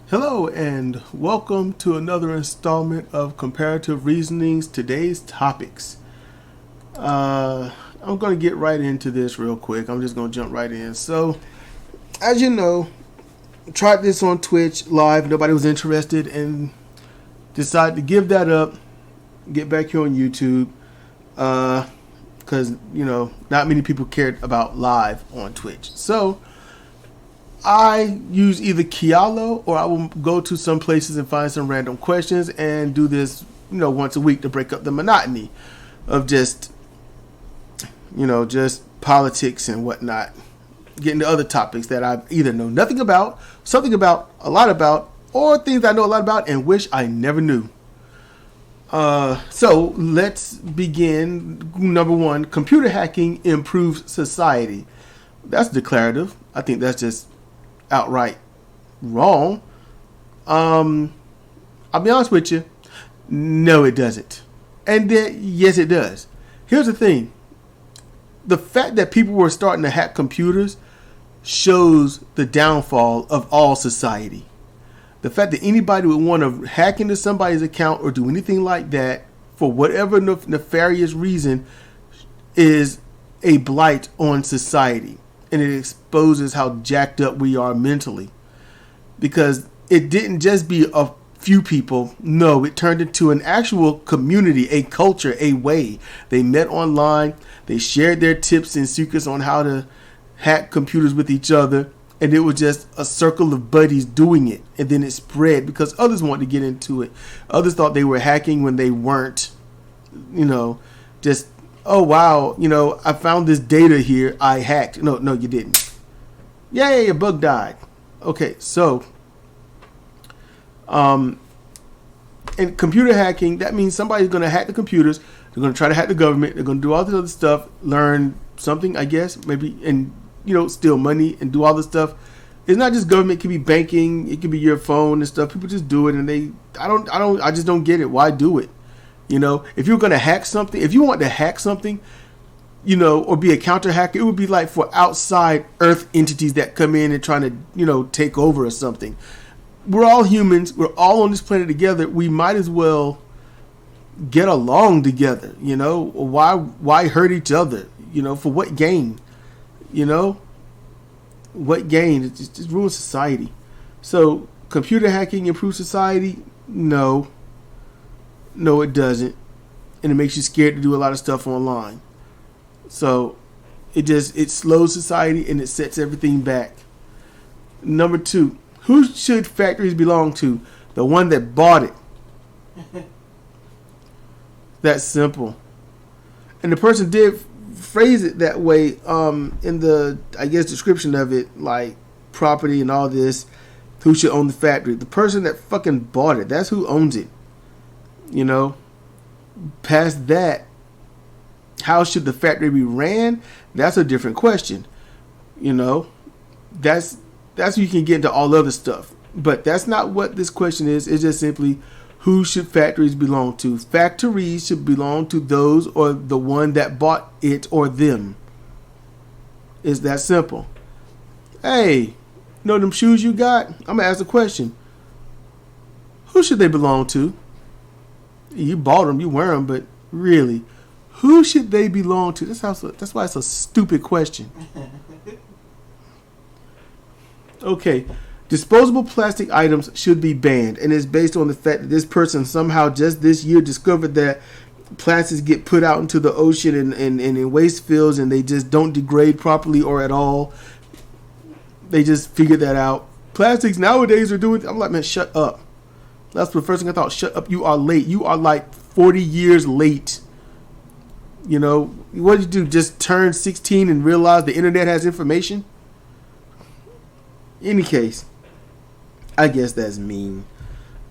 Hello and welcome to another installment of Comparative Reasonings. Today's topics. I'm going to get right into this real quick. I'm just going to jump right in. So, as you know, tried this on Twitch live. Nobody was interested and decided to give that up, get back here on YouTube. Because, not many people cared about live on Twitch. So, I use either Kialo or I will go to some places and find some random questions and do this, once a week to break up the monotony of just politics and whatnot. Getting to other topics that I either know nothing about, something about, a lot about, or things I know a lot about and wish I never knew. So let's begin. Number one, computer hacking improves society. That's declarative. I think that's just outright wrong. I'll be honest with you. No, it doesn't. And then, yes, it does. Here's the thing. The fact that people were starting to hack computers shows the downfall of all society. The fact that anybody would want to hack into somebody's account or do anything like that for whatever nefarious reason is a blight on society. And it exposes how jacked up we are mentally. Because it didn't just be a few people. No, it turned into an actual community, a culture, a way. They met online. They shared their tips and secrets on how to hack computers with each other. And it was just a circle of buddies doing it. And then it spread because others wanted to get into it. Others thought they were hacking when they weren't. Just, oh, wow, I found this data here. I hacked. No, you didn't. Yeah, your bug died. Okay, so, and computer hacking, that means somebody's going to hack the computers. They're going to try to hack the government. They're going to do all this other stuff, learn something, I guess, maybe, and, steal money and do all this stuff. It's not just government. It could be banking. It could be your phone and stuff. People just do it, and I just don't get it. Why do it? If you're going to hack something, if you want to hack something, or be a counter hacker, it would be like for outside Earth entities that come in and trying to, take over or something. We're all humans. We're all on this planet together. We might as well get along together, Why hurt each other? For what gain? What gain? It just ruins society. So, computer hacking improves society? No, it doesn't. And it makes you scared to do a lot of stuff online. So it slows society and it sets everything back. Number two, who should factories belong to? The one that bought it. That's simple. And the person did phrase it that way in the, I guess, description of it, like property and all this. Who should own the factory? The person that fucking bought it. That's who owns it. Past that, how should the factory be ran? That's a different question. That's you can get into all other stuff. But that's not what this question is. It's just simply, who should factories belong to? Factories should belong to those or the one that bought it or them. It's that simple. Hey, them shoes you got? I'm going to ask a question. Who should they belong to? You bought them, you wear them, but really, who should they belong to? That's why it's a stupid question. Okay, disposable plastic items should be banned, and it's based on the fact that this person somehow just this year discovered that plastics get put out into the ocean and in waste fields, and they just don't degrade properly or at all. They just figured that out. Plastics nowadays are doing. I'm like, man, shut up. That's the first thing I thought. Shut up. You are late. You are like 40 years late. What did you do? Just turn 16 and realize the internet has information? Any case, I guess that's mean.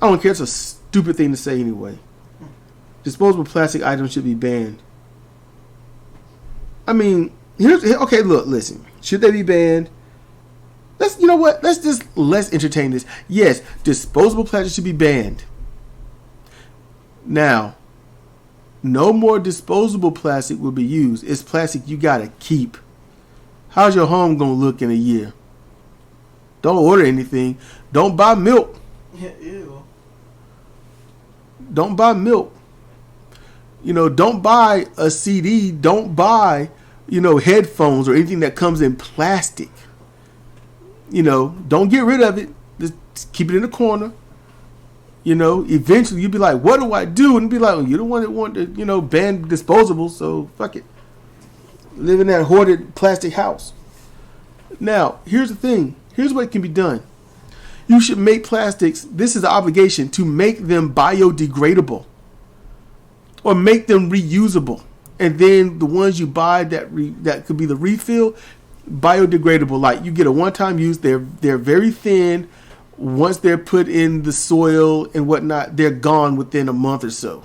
I don't care. It's a stupid thing to say anyway. Disposable plastic items should be banned. I mean, okay, look, listen. Should they be banned? Let's entertain this. Yes, disposable plastic should be banned. Now, no more disposable plastic will be used. It's plastic you gotta keep. How's your home gonna look in a year? Don't order anything. Don't buy milk. Ew. Don't buy milk. Don't buy a CD. Don't buy, headphones or anything that comes in plastic. Don't get rid of it. Just keep it in the corner. Eventually you'll be like, what do I do? And be like, well, you're the one that want to, ban disposables, so fuck it. Live in that hoarded plastic house. Now, here's the thing. Here's what can be done. You should make plastics, this is an obligation, to make them biodegradable. Or make them reusable. And then the ones you buy that could be the refill, biodegradable. Like you get a one-time use, they're very thin. Once they're put in the soil and whatnot, they're gone within a month or so.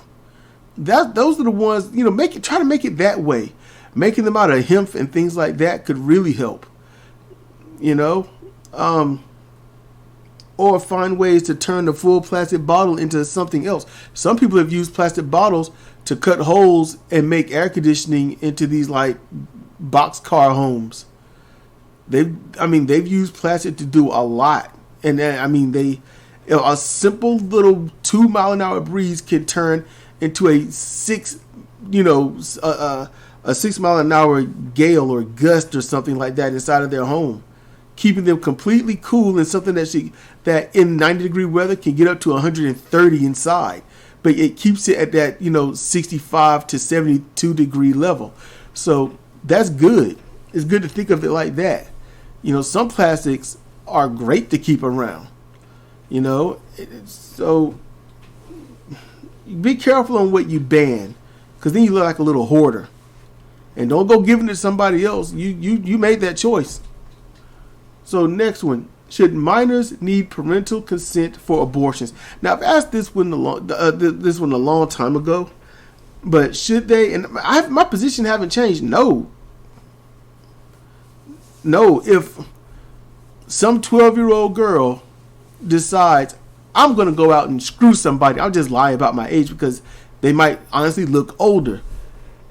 Those are the ones, try to make it that way. Making them out of hemp and things like that could really help. Or find ways to turn the full plastic bottle into something else. Some people have used plastic bottles to cut holes and make air conditioning into these like boxcar homes. They've used plastic to do a lot. And a simple little 2 mile an hour breeze can turn into a 6 mile an hour gale or gust or something like that inside of their home, keeping them completely cool in something that in 90-degree weather can get up to 130 inside, but it keeps it at that 65 to 72 degree level. So that's good. It's good to think of it like that. Some plastics are great to keep around, so be careful on what you ban, because then you look like a little hoarder, and don't go giving it to somebody else. You made that choice. So next one, should minors need parental consent for abortions? Now I've asked this one a long time ago, but should they? And my position haven't changed. No, if some 12-year-old girl decides, I'm going to go out and screw somebody, I'll just lie about my age because they might honestly look older.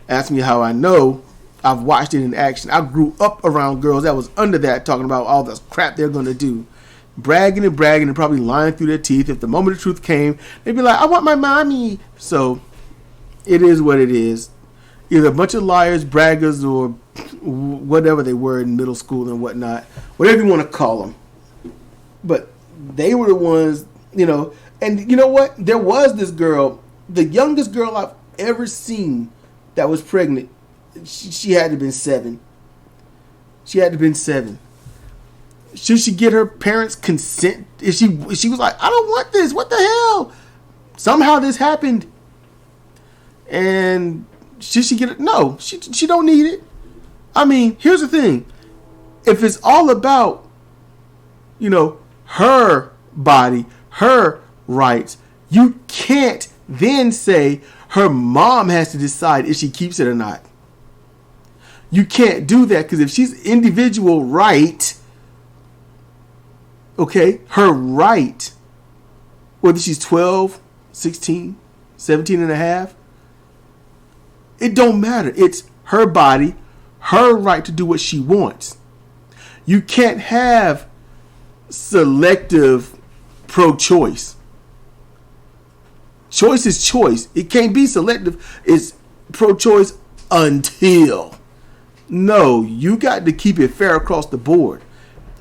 Ask me how I know. I've watched it in action. I grew up around girls that was under that, talking about all the crap they're going to do. Bragging and probably lying through their teeth. If the moment of truth came, they'd be like, I want my mommy. So it is what it is. Either a bunch of liars, braggers, or whatever they were in middle school and whatnot. Whatever you want to call them. But they were the ones, and you know what? There was this girl, the youngest girl I've ever seen that was pregnant. She had to have been 7. Should she get her parents' consent? If she was like, I don't want this. What the hell? Somehow this happened. And should she get it? No, she don't need it. Here's the thing. If it's all about, her body, her rights, you can't then say her mom has to decide if she keeps it or not. You can't do that, because if she's individual right, okay, her right, whether she's 12, 16, 17 and a half, it don't matter. It's her body, her right to do what she wants. You can't have selective pro-choice. Choice is choice. It can't be selective. It's pro-choice until. No, you got to keep it fair across the board.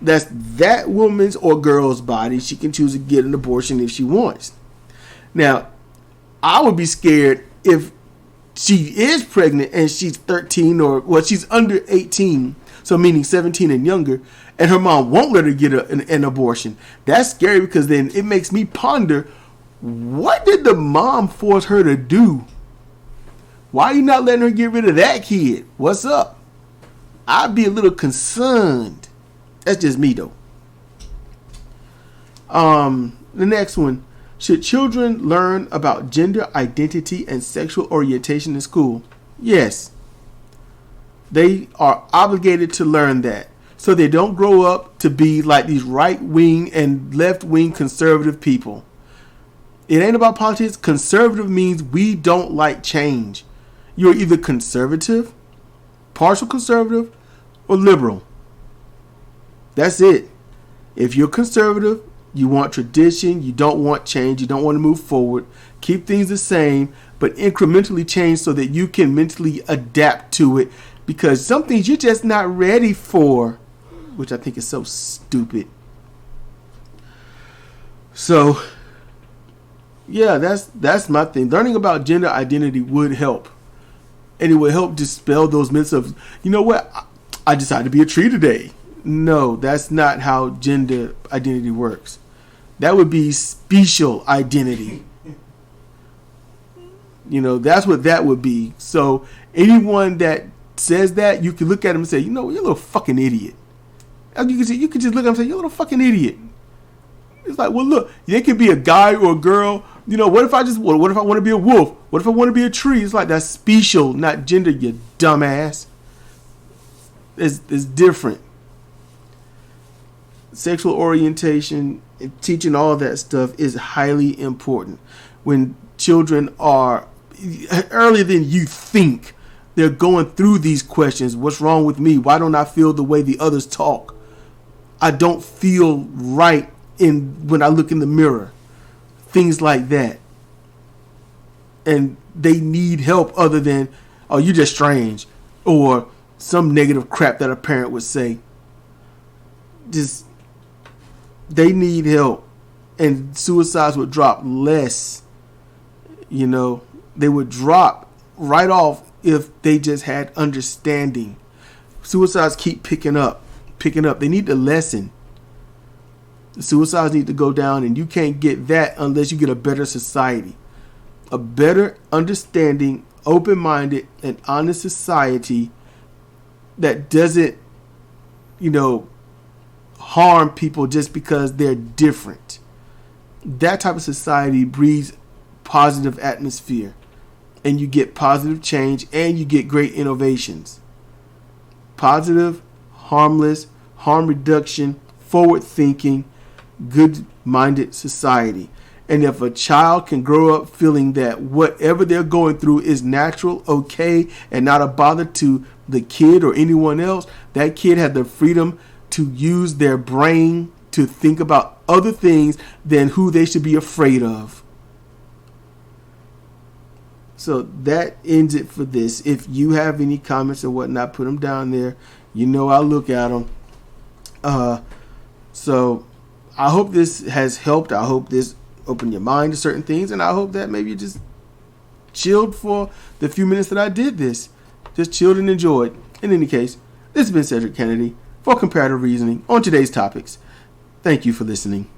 That's that woman's or girl's body. She can choose to get an abortion if she wants. Now, I would be scared if she is pregnant and she's 13 she's under 18, so meaning 17 and younger, and her mom won't let her get an abortion. That's scary, because then it makes me ponder, what did the mom force her to do? Why are you not letting her get rid of that kid? What's up? I'd be a little concerned. That's just me, though. The next one. Should children learn about gender identity and sexual orientation in school? Yes. They are obligated to learn that, so they don't grow up to be like these right-wing and left-wing conservative people. It ain't about politics. Conservative means we don't like change. You're either conservative, partial conservative, or liberal. That's it. If you're conservative, You want tradition. You don't want change. You don't want to move forward. Keep things the same, but incrementally change so that you can mentally adapt to it, because some things you're just not ready for, which I think is so stupid. So, yeah, that's my thing. Learning about gender identity would help. And it would help dispel those myths of, you know what, I decided to be a tree today. No, that's not how gender identity works. That would be special identity. You know, that's what that would be. So anyone that says that, you can look at them and say, you know, you're a little fucking idiot. You can just look at them and say, you're a little fucking idiot. It's like, well, look, they could be a guy or a girl. You know, what if I want to be a wolf? What if I want to be a tree? It's like, that's special, not gender, you dumbass. It's different. Sexual orientation and teaching all that stuff is highly important. When children are earlier than you think, they're going through these questions. What's wrong with me? Why don't I feel the way the others talk? I don't feel right when I look in the mirror. Things like that. And they need help other than, oh, you're just strange, or some negative crap that a parent would say. They need help, and suicides would drop less. You know, they would drop right off if they just had understanding. Suicides keep picking up. They need the lesson. The suicides need to go down, and you can't get that unless you get a better society. A better understanding, open-minded, and honest society that doesn't, you know, harm people just because they're different. That type of society breeds positive atmosphere, and you get positive change, and you get great innovations. Positive, harmless, harm reduction, forward thinking, good-minded society. And if a child can grow up feeling that whatever they're going through is natural, okay, and not a bother to the kid or anyone else, that kid had the freedom to use their brain to think about other things than who they should be afraid of. So that ends it for this. If you have any comments or whatnot, put them down there. You know I'll look at them. So I hope this has helped. I hope this opened your mind to certain things, and I hope that maybe you just chilled for the few minutes that I did this. Just chilled and enjoyed. In any case, this has been Cedric Kennedy for Comparative Reasoning on today's topics. Thank you for listening.